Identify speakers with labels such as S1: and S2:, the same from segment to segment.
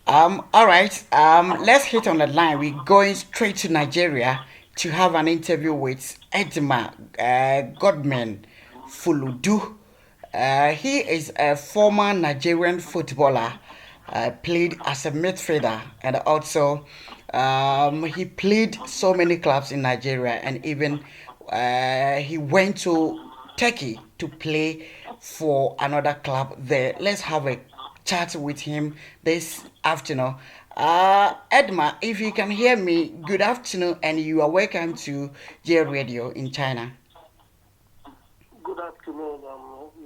S1: All right. Let's hit on the line. We're going straight to Nigeria to have an interview with Edema Godman Fuludu. He is a former Nigerian footballer. Played as a midfielder and also he played so many clubs in Nigeria and even he went to Turkey to play for another club there. Let's have a chat with him this afternoon. Edma, if you can hear me, good afternoon, and you are welcome to GLRADIO in China.
S2: Good afternoon.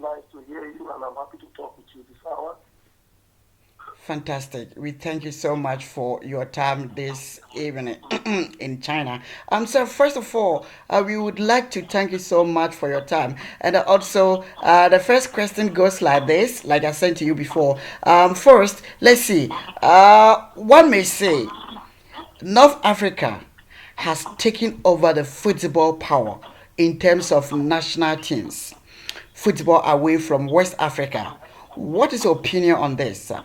S2: Nice to hear you, and I'm happy to talk with you this hour.
S1: Fantastic. We thank you so much for your time this evening in China. So first of all, we would like to thank you so much for your time. And also, the first question goes like this, like I said to you before. First, let's see. One may say North Africa has taken over the football power in terms of national teams. Football away from West Africa. What is your opinion on this, sir?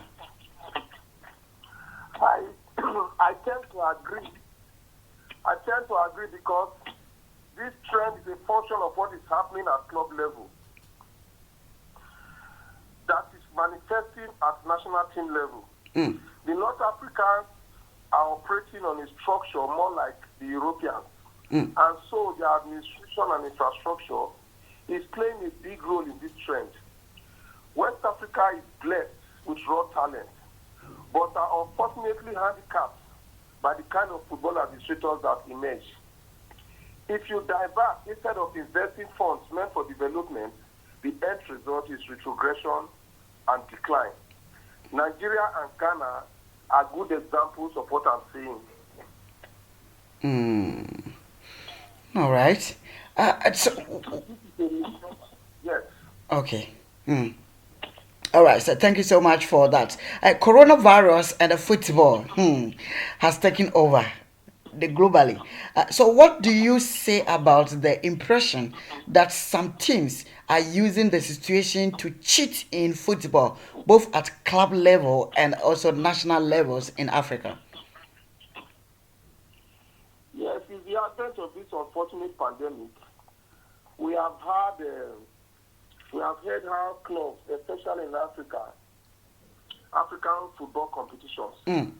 S2: I I tend to agree. I tend to agree because this trend is a function of what is happening at club level that is manifesting at national team level.
S1: Mm.
S2: The North Africans are operating on a structure more like the Europeans,
S1: Mm.
S2: and so their administration and infrastructure is playing a big role in this trend. West Africa is blessed with raw talent, but are unfortunately handicapped by the kind of football administrators that emerge. If you divert instead of investing funds meant for development, the end result is retrogression and decline. Nigeria and Ghana are good examples of what I'm saying.
S1: Mm. All right.
S2: Yes.
S1: Okay. Mm. All right. So thank you so much for that. Coronavirus and the football has taken over the globally. So what do you say about the impression that some teams are using the situation to cheat in football, both at club level and also national levels in Africa?
S2: Yes, in the advent of this unfortunate pandemic, we have had we have heard how clubs, especially in Africa, African football competitions,
S1: Mm.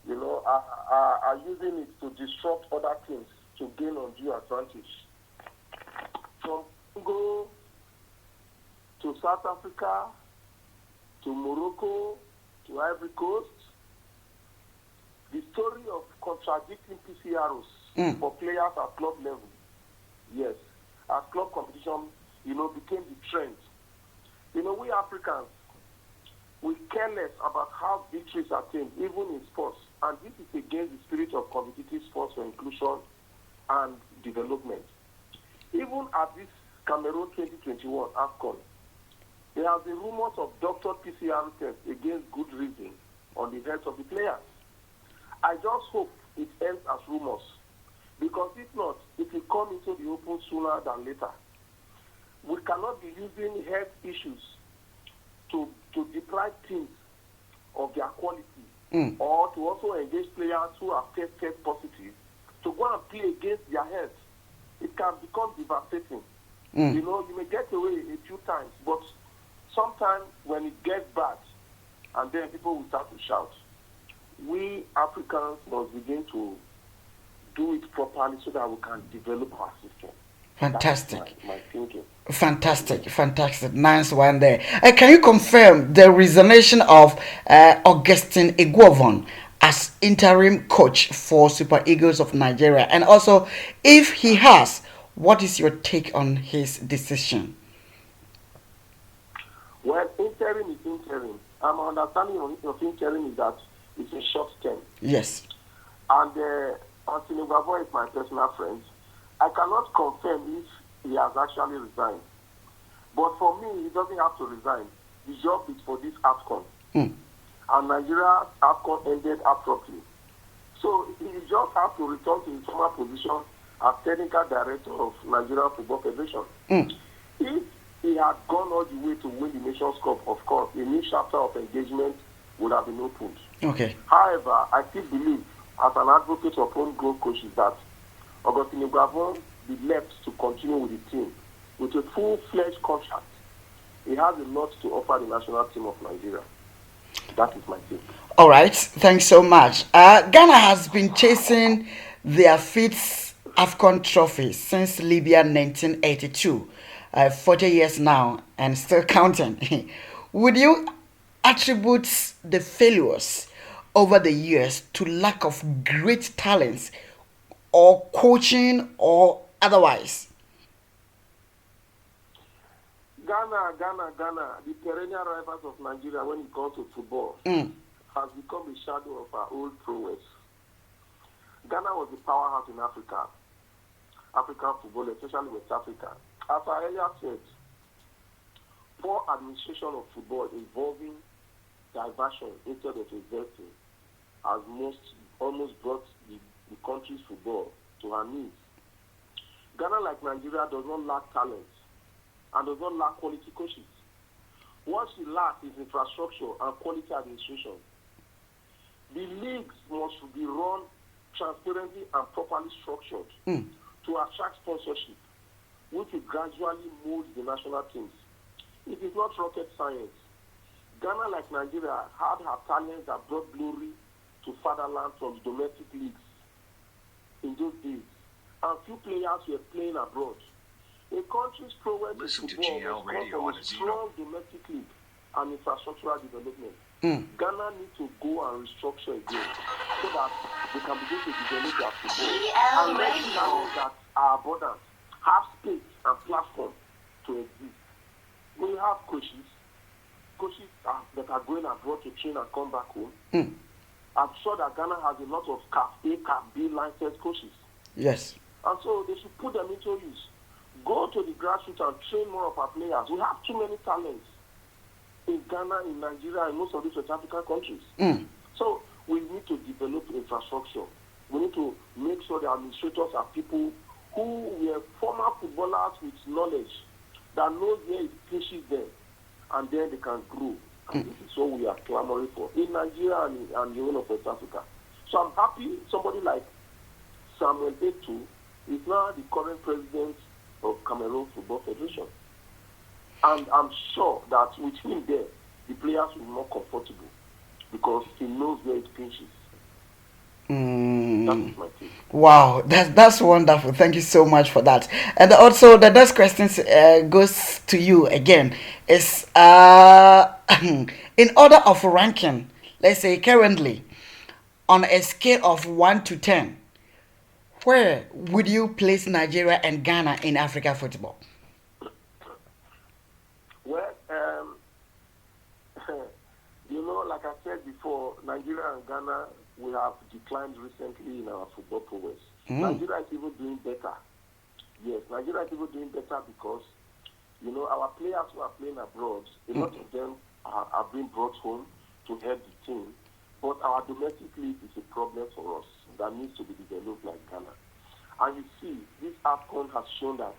S2: are using it to disrupt other teams to gain undue advantage. From Congo to South Africa to Morocco to Ivory Coast, the story of contradicting PCROs for players at club level, yes, as club competition, became the trend. We Africans, we care less about how victories are attained, even in sports, and this is against the spirit of competitive sports for inclusion and development. Even at this Cameroon 2021 AFCON, there have been rumors of doctored PCR tests against good reason on the heads of the players. I just hope it ends as rumors, because if not, it will come into the open sooner than later. We cannot be using health issues to deprive teams of their quality, or to also engage players who have tested positive to go and play against their health. It can become devastating. You may get away a few times, but sometimes when it gets bad, and then people will start to shout. We Africans must begin to do it properly so that we can develop our system.
S1: Fantastic.
S2: That's my thinking.
S1: Fantastic. Nice one there. Can you confirm the resignation of Augustine Iguovon as interim coach for Super Eagles of Nigeria? And also, if he has, what is your take on his decision?
S2: Well, interim is interim. My understanding of interim is that it's a short term.
S1: Yes.
S2: And Anthony Iguovon is my personal friend. I cannot confirm if he has actually resigned. But for me, he doesn't have to resign. The job is for this AFCON. And Nigeria's AFCON ended abruptly. So he just has to return to his former position as technical director of Nigeria Football Federation. If he had gone all the way to win the Nations Cup, of course, a new chapter of engagement would have been opened.
S1: Okay.
S2: However, I still believe, as an advocate of homegrown coaches, that Augustine Guavon be left to continue with the team with a full-fledged contract. He has a lot to offer the national team of Nigeria. That is my take.
S1: All right. Thanks so much. Ghana has been chasing their fifth AFCON trophy since Libya 1982. 40 years now and still counting. Would you attribute the failures over the years to lack of great talents or coaching or otherwise?
S2: Ghana, the perennial rivals of Nigeria when it comes to football,
S1: Mm.
S2: has become a shadow of our old prowess. Ghana was the powerhouse in Africa, African football, especially West Africa. As I earlier said, poor administration of football involving diversion instead of investing has almost brought the country's football to her knees. Ghana, like Nigeria, does not lack talent and does not lack quality coaches. What she lacks is infrastructure and quality administration. The leagues must be run transparently and properly structured to attract sponsorship, which will gradually mold the national teams. It is not rocket science. Ghana, like Nigeria, had her talents that brought glory to fatherland from the domestic leagues in those days, and few players were playing abroad. A country's prowess in football must come from a strong domestic league and infrastructural development. Ghana needs to go and restructure again so that they can begin to develop their football and let the talents that are abundant have space and platform to exist. We have coaches that are going abroad to train and come back home. I'm sure that Ghana has a lot of CAF A, CAF B licensed coaches.
S1: Yes.
S2: And so they should put them into use. Go to the grassroots and train more of our players. We have too many talents in Ghana, in Nigeria, and most of these West African countries. So we need to develop infrastructure. We need to make sure the administrators are people who were former footballers with knowledge that knows where it pushes them, and then they can grow. And this is what we are clamoring for in Nigeria and the whole of West Africa. So I'm happy somebody like Samuel Eto'o is now the current president of Cameroon Football Federation. And I'm sure that with him there, the players will be more comfortable because he knows where it pinches. That is my take.
S1: Wow, that's wonderful. Thank you so much for that. And also, the next question goes to you again. Is in order of ranking, let's say currently, on a scale of 1 to 10, where would you place Nigeria and Ghana in Africa football?
S2: Well, like I said before, Nigeria and Ghana, we have declined recently in our football prowess. Nigeria is even doing better. Yes, Nigeria is even doing better because, our players who are playing abroad, a lot of them are being brought home to help the team. But our domestic league is a problem for us that needs to be developed like Ghana. And you see, this AFCON has shown that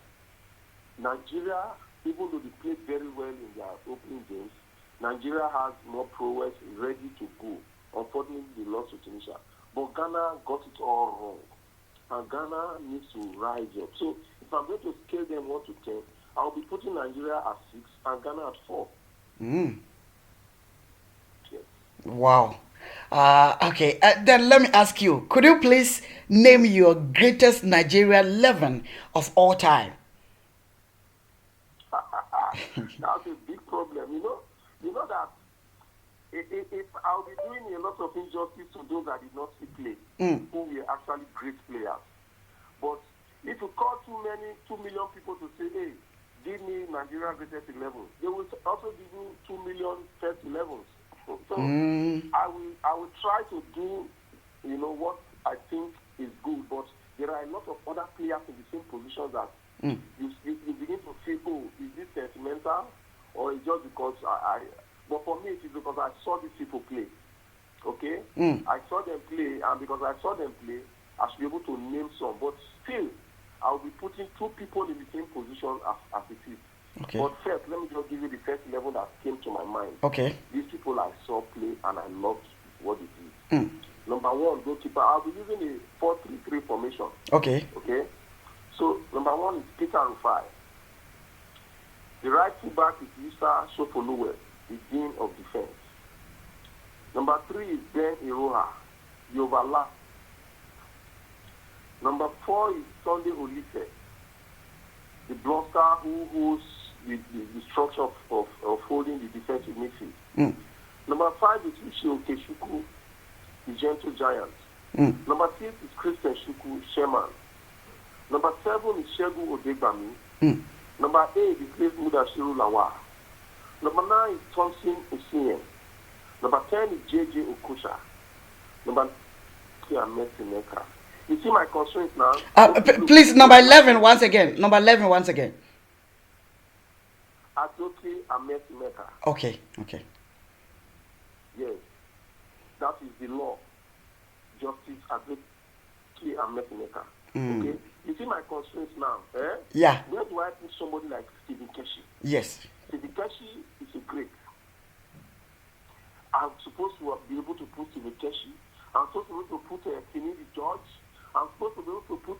S2: Nigeria, even though they played very well in their opening games, Nigeria has more prowess ready to go. Unfortunately, they lost to Tunisia. But Ghana got it all wrong. And Ghana needs to rise up. So if I'm going to scale them 1 to 10, I'll be putting Nigeria at 6 and Ghana at 4. Yes.
S1: Wow. Okay, then let me ask you, could you please name your greatest Nigeria 11 of all time?
S2: That's a big problem. You know that if I'll be doing a lot of injustice to those that did not see play, who were actually great players. But if you call too million people to say, hey, give me Nigeria greatest 11, they will also give you 2 million first 11s. So I will try to do, what I think is good, but there are a lot of other players in the same position that you begin to feel, oh, is this sentimental, or is just because but for me, it is because I saw these people play. Okay? I saw them play, and because I saw them play, I should be able to name some. But still, I'll be putting 2 people in the same position as it is.
S1: Okay.
S2: But first, let me just give you the first level that came to my mind.
S1: Okay.
S2: These people I saw play, and I loved what they did.
S1: Mm.
S2: Number one, goalkeeper. I'll be using a 4-3-3 formation.
S1: Okay.
S2: Okay. So number one is Peter Rufai. The right fullback is Yusa Sofoluwe, the Dean of Defense. Number three is Ben Iroha, the overlap. Number four is Sunday Olise, the blocker who holds the structure of holding the defensive midfield.
S1: Mm.
S2: Number five is Uche Okechukwu, the gentle giant.
S1: Mm.
S2: Number six is Christian Shuku, Sherman. Number seven is Shegun Odegbami.
S1: Mm.
S2: Number eight is Grace Mudashiru Lawa. Number nine is Thompson Osien. Number 10 is JJ Okosha. Number 2 is Messi. You see my constraints now?
S1: Please, number 11 once again. Number 11 once again.
S2: Adoke Messi.
S1: Okay.
S2: Yes. That is the law. Justice Adoke Messi. Okay? You see my constraints now? Eh?
S1: Yeah.
S2: Where do I put somebody like Stephen Keshi?
S1: Yes.
S2: Stephen Keshi is a great. I'm supposed to be able to put Stephen Keshi. I'm supposed to be able to put Kennedy George. I'm supposed to be able to put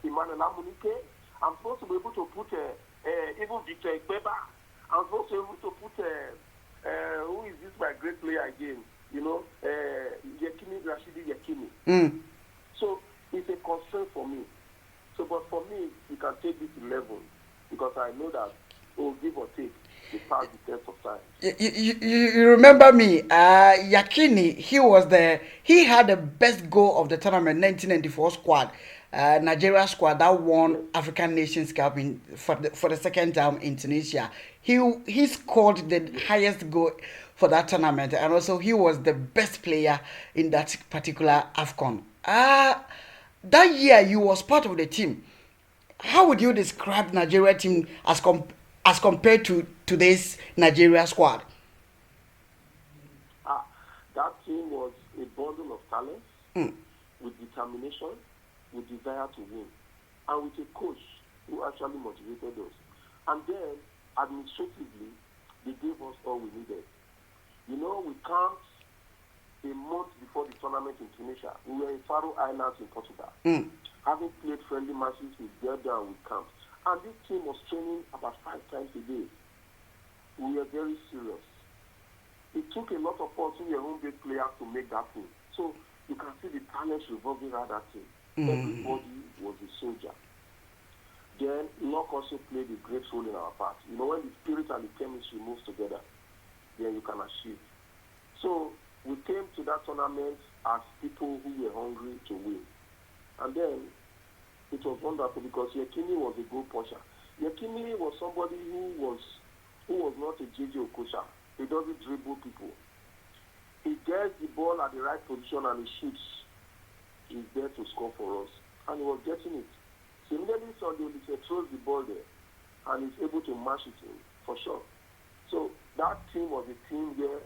S2: Emmanuel Amunike. I'm supposed to be able to put even Victor Igbeba. I'm supposed to be able to put who is this my great player again? You know, Yekini Rashidi Yekini.
S1: Mm.
S2: So it's a constraint for me. So, but for me, you can take this to level because I know that, give or take, they pass the test of time.
S1: You remember me, Yakini, he had the best goal of the tournament, 1994 squad, Nigeria squad that won African Nations Cup for the second time in Tunisia. He scored the highest goal for that tournament, and also he was the best player in that particular AFCON. That year you was part of the team. How would you describe Nigeria team as compared to today's Nigeria squad?
S2: That team was a bundle of talents with determination, with desire to win, and with a coach who actually motivated us. And then, administratively, they gave us all we needed. You know, we camped a month before the tournament in Tunisia. We were in Faroe Islands in Portugal, having played friendly matches with Gerda and with camps. And this team was training about 5 times a day. We were very serious. It took a lot of us who were home-based players to make that team. So you can see the talents revolving around that team. Everybody was a soldier. Then luck also played a great role in our part. You know, when the spirit and the chemistry moves together, then you can achieve. So we came to that tournament as people who were hungry to win. And then it was wonderful because Yekini was a goal pusher. Yekini was somebody who was not a JJ Okosha. He doesn't dribble people. He gets the ball at the right position and he shoots. He's there to score for us. And he was getting it. Similarly, Sunday Olise throws the ball there and he's able to mash it in, for sure. So that team was a team where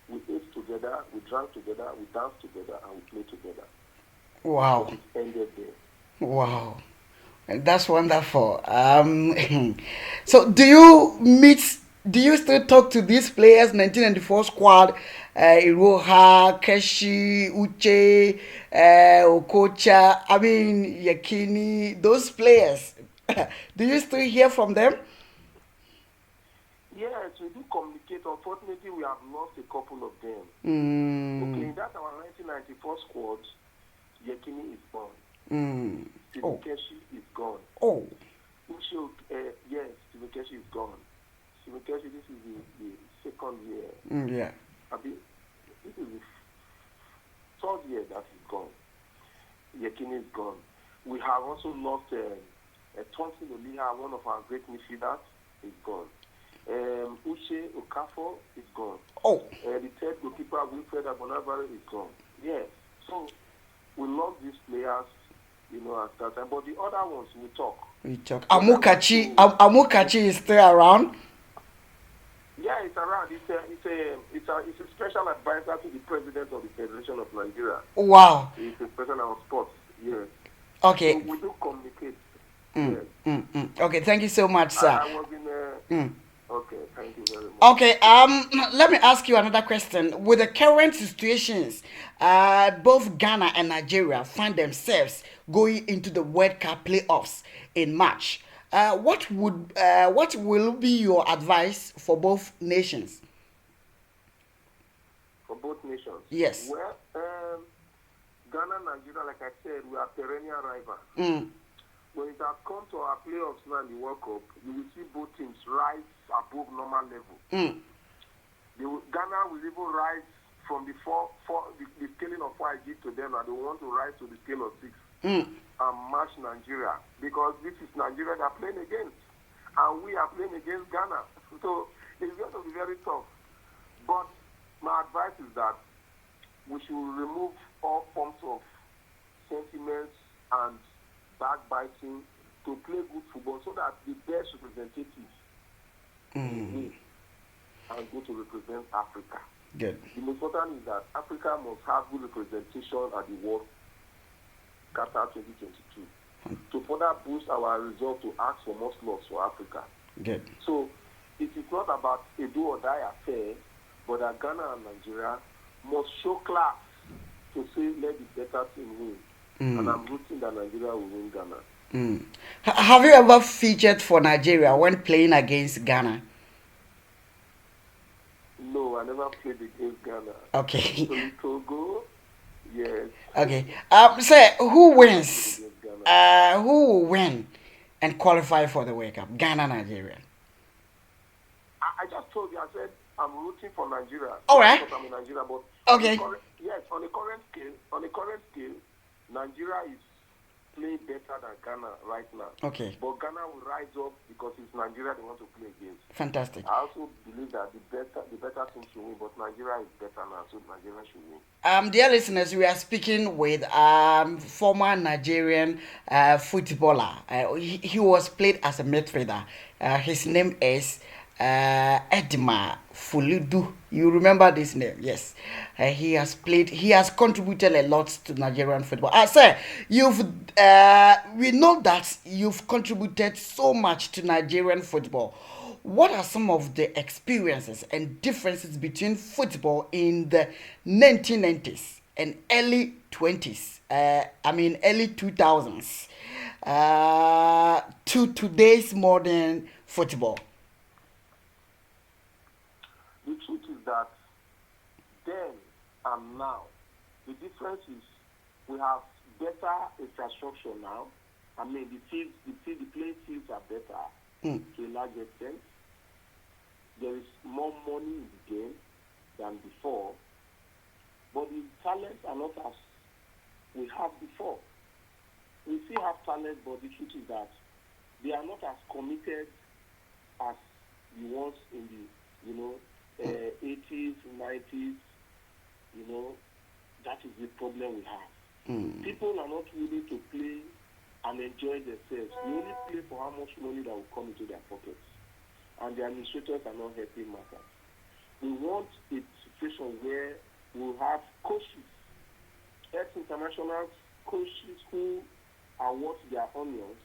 S2: we ate together, we drank together, we danced together, and we played together.
S1: Wow.
S2: It ended there.
S1: Wow. That's wonderful. So do you still talk to these players, 1994 squad, Iroha, Keshi, Uche, Okocha, I mean, Yakini, those players? Do you still hear from them?
S2: Yes, we do communicate. Unfortunately, we have lost a couple of them. Okay, in that our 1994 squad, Yakini is gone. Stephen Keshi is gone.
S1: Oh.
S2: Yes, Stephen Keshi is gone. Stephen Keshi, this is the second year.
S1: Yeah.
S2: This is the third year that he's gone. Yakini is gone. We have also lost Thompson Oliha, one of our great midfielders, is gone. Uche Okafor is gone.
S1: Oh.
S2: The third goalkeeper, Wilfred Abonavare, is gone. Yes. So we lost these players, you know, at that time. But the other ones, we talk.
S1: Amukachi is still around?
S2: Yeah, it's around. It's a special advisor to the president of the Federation of Nigeria.
S1: Wow.
S2: It's a person on sports. Yes.
S1: Okay.
S2: So we do communicate. Yes.
S1: Okay, thank you so much, sir.
S2: I was in Okay, thank you very much.
S1: Okay, let me ask you another question. With the current situations, both Ghana and Nigeria find themselves going into the World Cup playoffs in March. What will be your advice for both nations?
S2: For both nations.
S1: Yes.
S2: Well, Ghana and Nigeria, like I said, we are perennial rivals.
S1: Mm.
S2: When it has come to our playoffs now in the World Cup, you will see both teams rise above normal level.
S1: Mm.
S2: Ghana will even rise from the scaling of 4 I give to them, and they want to rise to the scale of 6 and match Nigeria, because this is Nigeria they're playing against, and we are playing against Ghana. So it's going to be very tough. But my advice is that we should remove all forms of sentiments and backbiting to play good football, so that the best representatives win and go to represent Africa.
S1: Good.
S2: The most important is that Africa must have good representation at the World Qatar 2022 to further boost our resolve to ask for more slots for Africa.
S1: Good.
S2: So it is not about a do or die affair, but that Ghana and Nigeria must show class to say let the better team win. And I'm rooting that Nigeria will win Ghana.
S1: Have you ever featured for Nigeria when playing against Ghana?
S2: No, I never played against Ghana.
S1: Okay.
S2: So Togo, yes.
S1: Okay. Say who wins? Who will win and qualify for the World Cup? Ghana, Nigeria.
S2: I just told you. I said I'm rooting for Nigeria.
S1: All right.
S2: Because I'm in Nigeria, but
S1: okay.
S2: On the current scale, Nigeria is playing better than Ghana right now.
S1: Okay.
S2: But Ghana will rise up because it's Nigeria they want to play against.
S1: Fantastic.
S2: I also believe that the better team should win, but Nigeria is better now, so Nigeria should win.
S1: Dear listeners, we are speaking with former Nigerian footballer. He was played as a midfielder. His name is Edema Fuludu. You remember this name? Yes. He has contributed a lot to Nigerian football. Sir, we know that you've contributed so much to Nigerian football. What are some of the experiences and differences between football in the 1990s and early 20s? Early 2000s to today's modern football?
S2: The truth is that then and now, the difference is we have better infrastructure now. The playing fields are better to a large extent. There is more money in the game than before, but the talents are not as we had before. We still have talent, but the truth is that they are not as committed as the ones in the 80s, 90s. That is the problem we have. People are not willing to play and enjoy themselves. They only play for how much money that will come into their pockets. And the administrators are not helping matters. We want a situation where we'll have coaches, ex-international coaches who are worth their onions,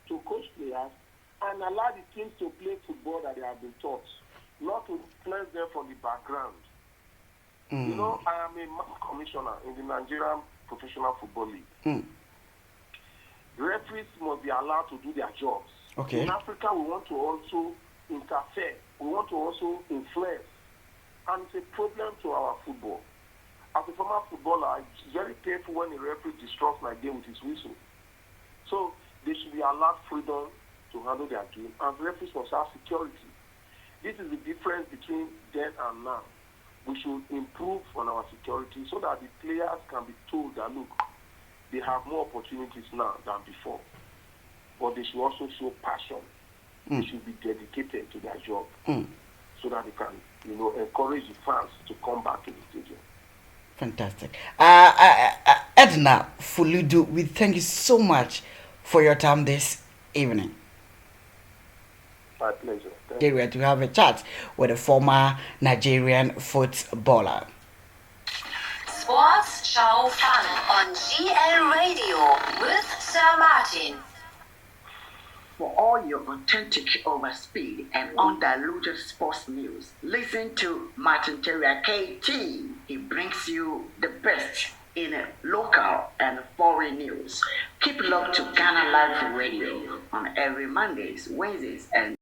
S2: to coach players and allow the teams to play football that they have been taught, not to influence them from the background. I am a match commissioner in the Nigerian Professional Football League. Referees must be allowed to do their jobs.
S1: Okay.
S2: In Africa, we want to also interfere. We want to also influence. And it's a problem to our football. As a former footballer, it's very painful when a referee disrupts my game with his whistle. So they should be allowed freedom to handle their game, and referees must have security. This is the difference between then and now. We should improve on our security so that the players can be told that, look, they have more opportunities now than before. But they should also show passion. They should be dedicated to their job so that they can, encourage the fans to come back to the stadium.
S1: Fantastic. Edna Fuludu, we thank you so much for your time this evening.
S2: My pleasure.
S1: They were to have a chat with a former Nigerian footballer.
S3: Sports Show Fun on GL Radio with Sir Martin. For all your authentic, overspeed, and undiluted sports news, listen to Martin Terrier KT. He brings you the best in local and foreign news. Keep locked to Ghana Live Radio on every Mondays, Wednesdays, and